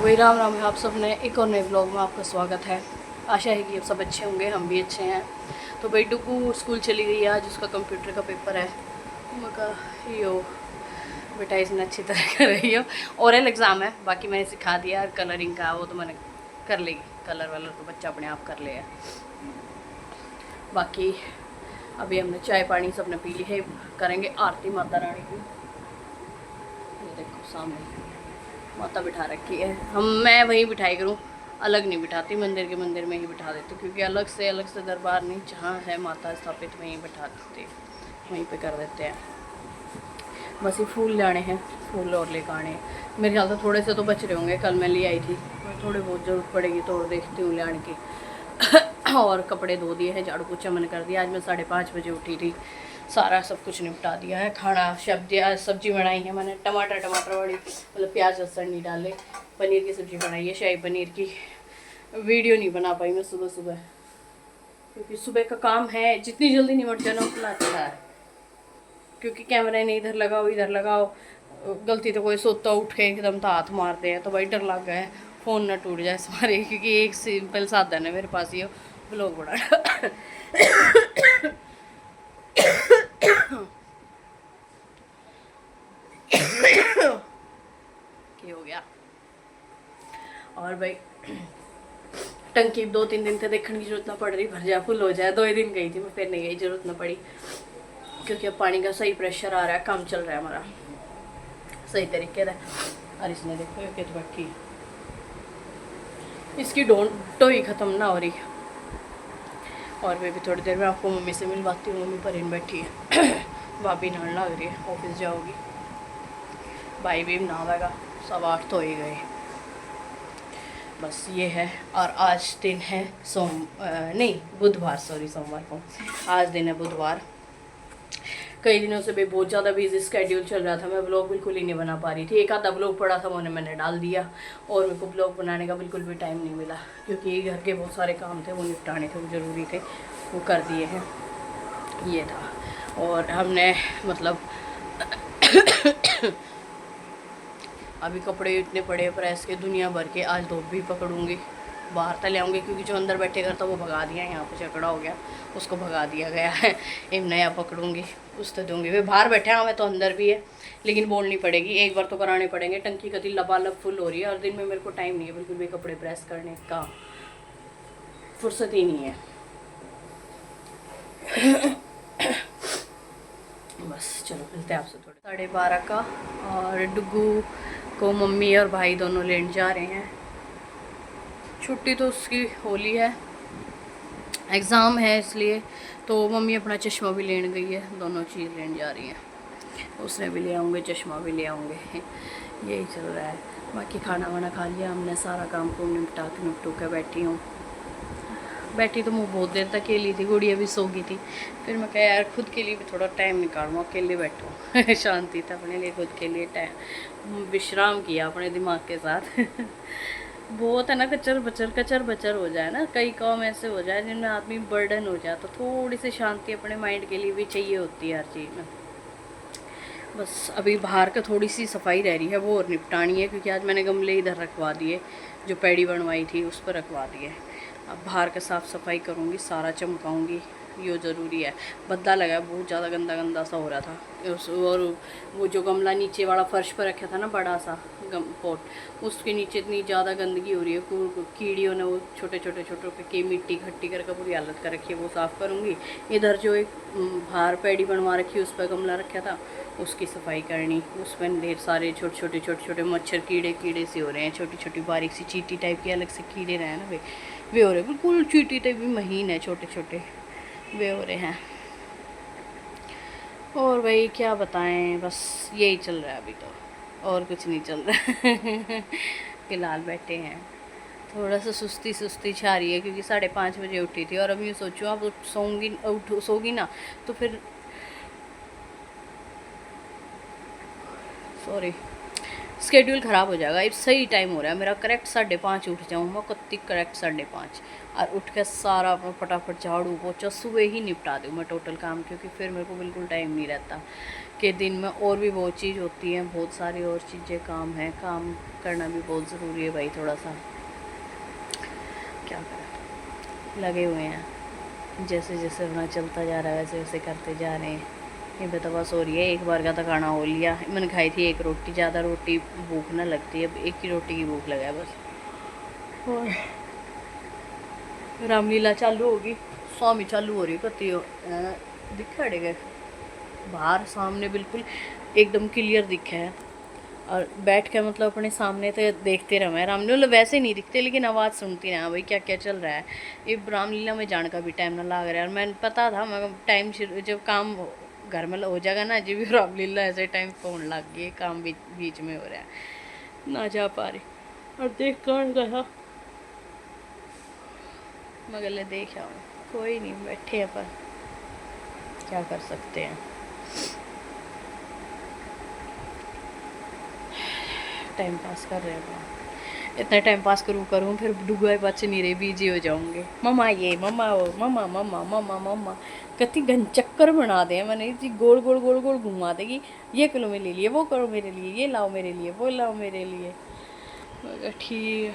भाई राम राम है आप सब ने एक और नए ब्लॉग में आपका स्वागत है। आशा है कि आप सब अच्छे होंगे, हम भी अच्छे हैं। तो भाई डुगू स्कूल चली गई है, आज उसका कंप्यूटर का पेपर है। मैं कहा यो बेटा इसने अच्छी तरह कर रही हो। ओरल एग्ज़ाम है, बाकी मैंने सिखा दिया। कलरिंग का वो तो मैंने कर लेगी, कलर वलर तो बच्चा अपने आप कर लेगा। बाकी अभी हमने चाय पानी सबने पी ली है, करेंगे आरती माता रानी की। ये देखो सामने माता बिठा रखी है, मैं वहीं बिठाई करूँ, अलग नहीं बिठाती, मंदिर में ही बिठा देती, क्योंकि अलग से दरबार नहीं, जहाँ है माता स्थापित वहीं बिठा देते, वहीं पे कर देते हैं। बस ये फूल लाने हैं, फूल और लेकर आने हैं। मेरे ख्याल से थोड़े से तो बच रहे होंगे, कल मैं ले आई थी, थोड़े बहुत ज़रूरत पड़ेगी तो और देखती हूँ ले आने की। और कपड़े धो दिए हैं, झाड़ू पोछा मैंने कर दिया। आज मैं 5:30 बजे उठी थी, सारा सब कुछ निपटा दिया है। खाना सब्जी बनाई है मैंने, टमाटर वाली, मतलब प्याज लहसुन नहीं डाले। पनीर की सब्ज़ी बनाई है, शाही पनीर की। वीडियो नहीं बना पाई मैं सुबह, क्योंकि सुबह का काम है, जितनी जल्दी निपट जाना उतना अच्छा है। क्योंकि कैमरे नहीं इधर लगाओ, गलती तो कोई सोता उठ के एकदम तो हाथ मारते हैं, तो भाई डर लग गया है फ़ोन ना टूट जाए सारे। क्योंकि एक सिंपल साधन है मेरे पास, ये ब्लॉग बड़ा क्या हो गया। और भाई टंकी 2-3 दिन से देखने की जरूरत ना पड़ रही, भर जाए फुल हो जाए। 2 ही दिन गई थी मैं, फिर नहीं गई, जरूरत ना पड़ी। क्योंकि अब पानी का सही प्रेशर आ रहा है, काम चल रहा है हमारा सही तरीके से। और इसने देखो ये कित बैठी, इसकी डोंटो ही ख़त्म ना हो रही। और मैं भी थोड़ी देर में आपको मम्मी से मिलवाती हूँ। मम्मी पर इन बैठी है, भाभी नहाने लग रही है, ऑफिस जाओगी। भाई भी नहावेगा, 8:15 तो ही गए। बस ये है। और आज दिन है बुधवार, सोमवार को आज दिन है बुधवार। कई दिनों से भी बहुत ज़्यादा बिजी स्केड्यूल चल रहा था, मैं ब्लॉग बिल्कुल ही नहीं बना पा रही थी। एक आधा ब्लॉग पड़ा था, वो मैंने डाल दिया, और मेरे को ब्लॉग बनाने का बिल्कुल भी टाइम नहीं मिला, क्योंकि घर के बहुत सारे काम थे, वो निपटाने थे, वो ज़रूरी थे, वो कर दिए हैं। ये था। और हमने मतलब अभी कपड़े इतने पड़े प्रेस के दुनिया भर के, आज धूप भी पकड़ूंगी, बाहर तक ले आऊँगी, क्योंकि जो अंदर बैठेगा तो वो भगा दिया, यहाँ पे झगड़ा हो गया, उसको भगा दिया गया है। एक नया पकड़ूंगी, उस तो दूँगी। वे बाहर बैठे हैं, हमें तो अंदर भी है, लेकिन बोलनी पड़ेगी, एक बार तो कराने पड़ेंगे। टंकी कति लबालब फुल हो रही है, और दिन में मेरे को टाइम नहीं है बिल्कुल भी कपड़े प्रेस करने का, फुर्सत ही नहीं है। बस चलो मिलते हैं आपसे थोड़े 12:30 का। और डुगू को मम्मी और भाई दोनों लेने जा रहे हैं। छुट्टी तो उसकी होली है, एग्ज़ाम है, इसलिए तो मम्मी अपना चश्मा भी लेने गई है, दोनों चीज़ लेने जा रही हैं। उसने भी ले आऊँगे, चश्मा भी ले आऊँगे, यही चल रहा है। बाकी खाना वाना खा लिया हमने, सारा काम को निपटू के बैठी तो मैं बहुत देर तक अकेली थी, गुड़िया भी सो गई थी। फिर मैं कहा यार खुद के लिए भी थोड़ा टाइम निकालूँ, अकेले बैठूँ। शांति था अपने लिए, खुद के लिए टाइम विश्राम किया अपने दिमाग के साथ। बहुत है ना, कचर बचर हो जाए ना, कई काम ऐसे हो जाए जिनमें आदमी बर्डन हो जाए, तो थोड़ी सी शांति अपने माइंड के लिए भी चाहिए होती है हर चीज़ में। बस अभी बाहर का थोड़ी सी सफाई रह रही है, वो और निपटानी है, क्योंकि आज मैंने गमले इधर रखवा दिए, जो पैड़ी बनवाई थी उस पर रखवा दिए। अब बाहर का साफ़ सफाई करूँगी, सारा चमकाऊँगी, ये ज़रूरी है। बद्दा लगा, बहुत ज़्यादा गंदा सा हो रहा था। और वो जो गमला नीचे वाला फर्श पर रखा था ना, बड़ा सा पॉट, उसके नीचे इतनी ज़्यादा गंदगी हो रही है, कीड़ियों ने वो छोटे के मिट्टी इकट्ठी करके पूरी हालत कर रखी है, वो साफ़ करूँगी। इधर जो एक बाहर पैड़ी बनवा रखी है, उस पर गमला रखा था, उसकी सफाई करनी। उसमें ढेर सारे छोटे छोटे मच्छर कीड़े से हो रहे हैं, छोटी बारीक सी चींटी टाइप के अलग से कीड़े रहे हैं ना, वे हो रहे हैं, बिल्कुल चींटी टाइप भी महीन है, छोटे वे हो रहे हैं। और भाई क्या बताएं, बस यही चल रहा है अभी तो, और कुछ नहीं चल रहा। फिलहाल बैठे हैं, थोड़ा सा सुस्ती छा रही है, क्योंकि 5:30 बजे उठी थी। और अभी सोचो आप सोगी ना, तो फिर स्केड्यूल ख़राब हो जाएगा। अब सही टाइम हो रहा है मेरा, करेक्ट 5:30 उठ जाऊँ मैं, कत्ती करेक्ट 5:30, और उठ के सारा अपना फटाफट झाड़ू पोछा सुबह ही निपटा दूँ मैं टोटल काम, क्योंकि फिर मेरे को बिल्कुल टाइम नहीं रहता कि दिन में और भी बहुत चीज़ होती है, बहुत सारी और चीज़ें काम है, काम करना भी बहुत ज़रूरी है भाई। थोड़ा सा क्या करें, लगे हुए हैं, जैसे जैसे अपना चलता जा रहा है वैसे वैसे करते जा रहे हैं। ये बेतबस हो रही है, एक बार का तो खाना हो लिया, मैंने खाई थी एक रोटी, ज़्यादा रोटी भूख ना लगती है, अब एक ही रोटी की भूख लगा है बस। और रामलीला चालू होगी, स्वामी चालू हो रही कती दिखा गए बाहर सामने, बिल्कुल एकदम क्लियर दिखा है, और बैठ के मतलब अपने सामने तो देखते रहे रामलीला, वैसे नहीं दिखते लेकिन आवाज़ सुनती रहा भाई क्या क्या चल रहा है। ये रामलीला में जाने का भी टाइम ना लग रहा है, और मैंने पता था मैं टाइम जब काम घर में हो जाएगा ना, जब भी रामलीला ऐसे टाइम फोन लग गई, काम बीच में हो रहा है, ना जा पा रही, और देख कौन गया मगर देख आओ, कोई नहीं, बैठे हैं पर क्या कर सकते हैं, टाइम पास कर रहे हैं। इतना टाइम पास करूँ फिर डुगा बच नहीं रहे, बिजी हो जाऊंगे, मम्मा ये मम्मा वो, मम्मा मम्मा मम्मा मम्मा, कति घन चक्कर बना दे मैंने जी, गोल गोल गोल गोल घुमा देगी, ये करो मेरे लिए, वो करो मेरे लिए, ये लाओ मेरे लिए, वो लाओ मेरे लिए, मगर ठीक।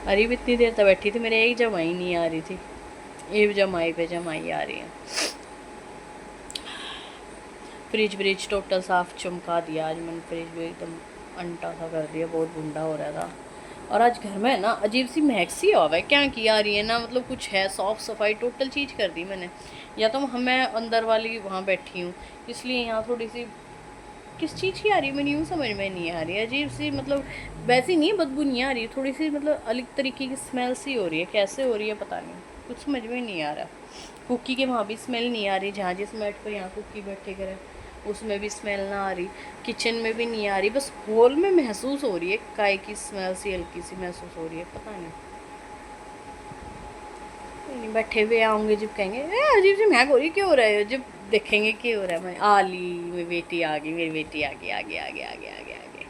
अरे भी इतनी देर तक बैठी थी, मेरे एक जमाई नहीं आ रही थी, एक जमाई पे जमाई आ रही है। फ्रिज व्रिज टोटल साफ चमका दिया आज मैंने, फ्रिज भी एकदम अंटा सा कर दिया, बहुत गुंडा हो रहा था। और आज घर में है ना अजीब सी महक सी हुआ है, क्या की आ रही है ना, मतलब कुछ है, साफ़ सफाई टोटल चीज़ कर दी मैंने, या तो मैं अंदर वाली वहाँ बैठी हूँ इसलिए यहाँ थोड़ी सी किस चीज़ की आ रही है, मैंने यूँ समझ में नहीं आ रही है, अजीब सी, मतलब वैसी नहीं बदबू नहीं आ रही, थोड़ी सी मतलब अलग तरीके की स्मेल सी हो रही है, कैसे हो रही है पता नहीं, कुछ समझ में नहीं आ रहा। कुकी के वहाँ भी स्मेल नहीं आ रही, जहाँ जिस मैट पर यहाँ कुकी बैठे करे उसमें भी स्मेल ना आ रही, किचन में भी नहीं आ रही, बस हॉल में महसूस हो रही है काय की स्मेल सी हल्की सी महसूस हो रही है, पता नहीं। नहीं बैठे हुए आऊँगे जब कहेंगे अजीब सी महक हो रही, क्यों हो रहा है, जब देखेंगे क्यों हो रहा है, मैं आली मेरी बेटी आ गई, मेरी बेटी आ गई, आगे आगे आगे आगे आगे।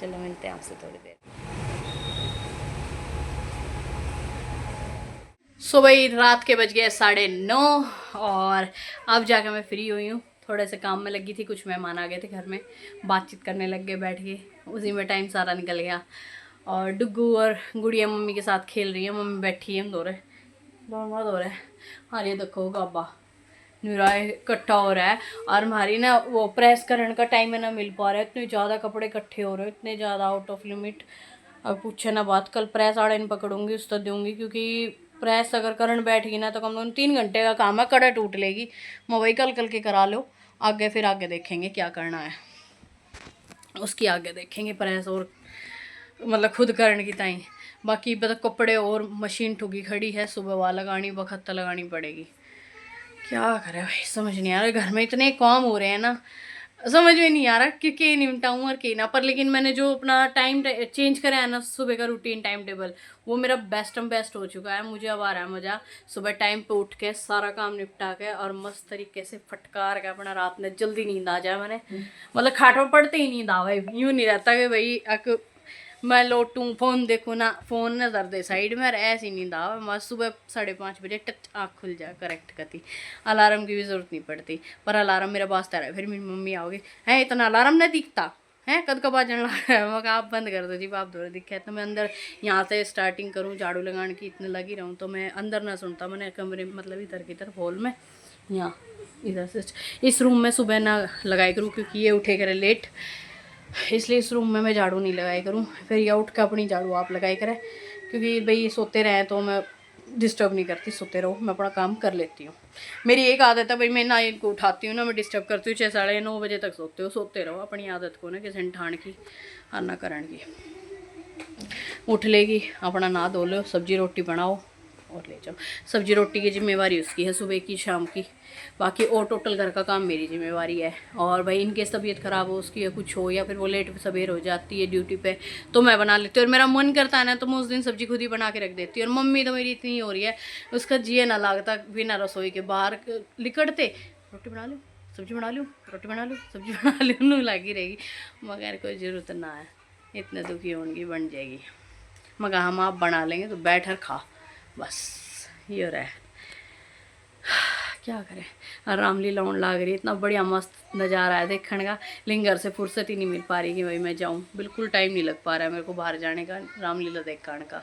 चलो मिलते हैं आपसे थोड़ी देर। सुबह रात के बज गए 9:30 और अब जाकर मैं फ्री हुई हूँ, थोड़े से काम में लगी थी, कुछ मेहमान आ गए थे घर में, बातचीत करने लग गए बैठ के, उसी में टाइम सारा निकल गया। और डुग्गू और गुड़िया मम्मी के साथ खेल रही है, मम्मी बैठी है, हम दो रहे। हाँ ये देखो गाबा नुरा इकट्ठा हो रहा है, और हमारी ना वो प्रेस करने का टाइम है ना मिल पा रहा है, इतने ज़्यादा कपड़े इकट्ठे हो रहे हैं, इतने ज़्यादा आउट ऑफ लिमिट। अब पूछे ना बात, कल प्रेस आड़े नहीं पकड़ूंगी उस तो दूँगी, क्योंकि प्रेस अगर करंट बैठ गई ना तो कम से कम 3 घंटे का काम है, कड़ा टूट लेगी। मोबाइल कल के करा लो, आगे फिर आगे देखेंगे क्या करना है, उसकी आगे देखेंगे प्रेस, और मतलब खुद करने की ताई। बाकी पता कपड़े और मशीन ठुकी खड़ी है, सुबह वहाँ लगानी बखत्ता लगानी पड़ेगी, क्या करे भाई समझ नहीं आ रहा, घर में इतने काम हो रहे हैं ना, समझ में नहीं आ रहा कि के निपटाऊँ और के ना, पर लेकिन मैंने जो अपना टाइम चेंज करा है ना, सुबह का रूटीन टाइम टेबल, वो मेरा बेस्ट हो चुका है। मुझे अब आ रहा है मज़ा, सुबह टाइम पे उठ के सारा काम निपटा के और मस्त तरीके से फटकार के अपना रात में जल्दी नींद आ जाए, मैंने मतलब खाट में पड़ते ही नींद आ भाई, यूँ नहीं रहता कि भाई मैं लोटूँ फ़ोन देखूँ ना, फ़ोन नज़र दे साइड में, ऐसी नींद आ मस्त सुबह 5:30 बजे टच आँख खुल जाए करेक्ट कती, अलार्म की भी ज़रूरत नहीं पड़ती। पर अलार्म मेरा बाजता रहा, फिर मेरी मम्मी आओगे हैं इतना अलार्म नहीं दिखता है, कद का बाजन लगा है, मैं कहा आप बंद कर दो जी, आप दो दिखे तो मैं अंदर यहाँ से स्टार्टिंग करूँ झाड़ू लगाने की, इतने लगी रहूँ तो मैं अंदर ना सुनता, मैंने कमरे मतलब इधर की तरफ हॉल में, यहाँ इधर से इस रूम में सुबह ना लगाई करूँ, क्योंकि ये उठे करे लेट, इसलिए इस रूम में मैं झाड़ू नहीं लगाई करूँ, फिर ये उठ के अपनी झाड़ू आप लगाई करें, क्योंकि भाई सोते रहें तो मैं डिस्टर्ब नहीं करती, सोते रहो मैं अपना काम कर लेती हूँ। मेरी एक आदत है भाई, मैं ना इनको उठाती हूँ ना मैं डिस्टर्ब करती हूँ, 6 साढ़े 9 बजे तक सोते रहो, अपनी आदत को ना किसी ने ठाण की और ना करण की। उठ लेगी अपना नहा धो लो, सब्जी रोटी बनाओ और ले जाओ, सब्जी रोटी की जिम्मेवारी उसकी है सुबह की शाम की, बाकी और टोटल घर का काम मेरी जिम्मेवारी है। और भाई इनकेस तबीयत ख़राब हो उसकी या कुछ हो, या फिर वो लेट सवेर हो जाती है ड्यूटी पे, तो मैं बना लेती हूँ, और मेरा मन करता है ना तो मैं उस दिन सब्जी खुद ही बना के रख देती हूँ। और मम्मी तो मेरी इतनी हो रही है, उसका जिया ना लागता बिना रसोई के बाहर लिकड़ते, रोटी बना लो सब्जी बना लूँ, रोटी बना लूँ, सब्जी बना लूँ, नू लगी रहेगी। मगर कोई ज़रूरत ना है, इतने दुखी होंगी बन जाएगी। मगर हम आप बना लेंगे तो बैठ कर खा, बस ये रहा है। क्या करें, और रामलीला होने लग रही है, इतना बढ़िया मस्त नज़ारा है देखने का, लेकिन घर से फुर्सत ही नहीं मिल पा रही कि भाई मैं जाऊँ। बिल्कुल टाइम नहीं लग पा रहा है मेरे को बाहर जाने का, रामलीला देखने का,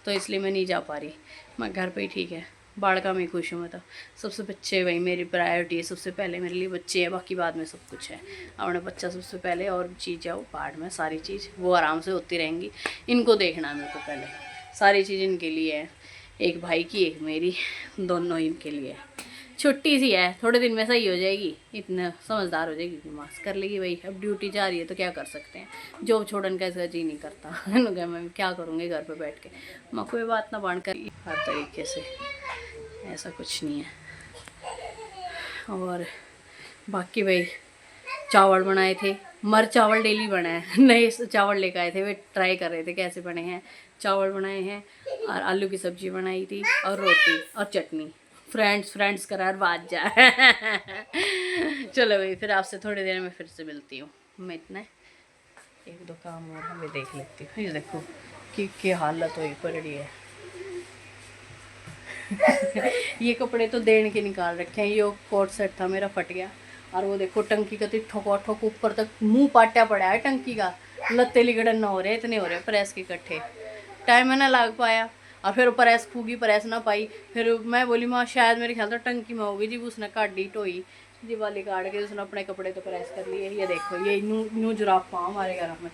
तो इसलिए मैं नहीं जा पा रही। मैं घर पे ही ठीक है, बाड़का में खुश हूँ मैं। तो सबसे बच्चे भाई मेरी प्रायोरिटी है, सबसे पहले मेरे लिए बच्चे हैं, बाकी बाद में सब कुछ है। अपने बच्चा सबसे पहले, और चीज़ है वो बाद में, सारी चीज़ वो आराम से होती रहेंगी। इनको देखना है मेरे को पहले, सारी चीज़ इनके लिए है, एक भाई की एक मेरी, दोनों इनके लिए। छुट्टी सी है, थोड़े दिन में सही हो जाएगी, इतना समझदार हो जाएगी, मास्क कर लेगी भाई। अब ड्यूटी जा रही है तो क्या कर सकते हैं, जॉब छोड़न का ऐसा जी नहीं करता। मैं क्या करूँगी घर पे बैठ के, मैं कोई बात ना बांट कर हर तरीके से, ऐसा कुछ नहीं है। और बाकी भाई चावल बनाए थे, मर चावल डेली बनाए, नए चावल लेकर आए थे, वे ट्राई कर रहे थे कैसे बने हैं। चावल बनाए हैं और आलू की सब्ज़ी बनाई थी और रोटी और चटनी। फ्रेंड्स करार बात जा। चलो भाई, फिर आपसे थोड़ी देर में फिर से मिलती हूँ। मैं इतना एक दो काम और हमें देख लेती हूँ। ये देखो कि हालत हुई पड़ी है। ये कपड़े तो देने के निकाल रखे हैं, ये कोट सेट था मेरा फट गया, और वो देखो टंकी का तो ठोक ऊपर तक मुंह पाटा पड़ा है टंकी का, लत्ते लिगड़न ना हो रहे, इतने हो रहे प्रेस के इकट्ठे, टाइम ना लग पाया। और फिर प्रेस फूगी, प्रेस ना पाई, फिर मैं बोली माँ शायद मेरे ख्याल तो टंकी में होगी जी, उसने काट दी टोई जी वाली, काट के उसने अपने कपड़े तो प्रेस कर लिए। ये देखो ये न्यू जुराब पाँव हमारे घर में,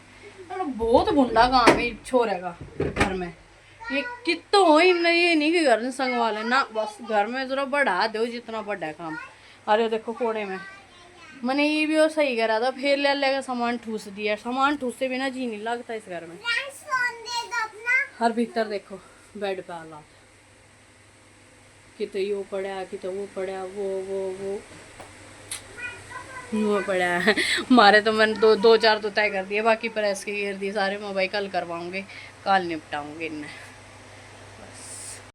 बहुत बुंडा काम है छोरे का घर में। ये कितो हो ये नहीं कि घर में संग वाले ना, बस घर में जरा बढ़ा दो जितना बड़ा काम। अरे देखो कोने में मैंने ये भी और सही करा था, फिर ले लेगा सामान ठूस दिया, सामान ठूस से बिना जी नहीं लगता इस घर में। हर भीतर देखो बेड पे हालात, कि तो यो पड़ा, कि तो वो पड़ा, वो पड़ा है। हमारे तो मैंने दो चार तो तय कर दिए, बाकी प्रेस के गिर दिए सारे। मैं भाई कल करवाऊंगे, कल निपटाऊंगे इन्हें।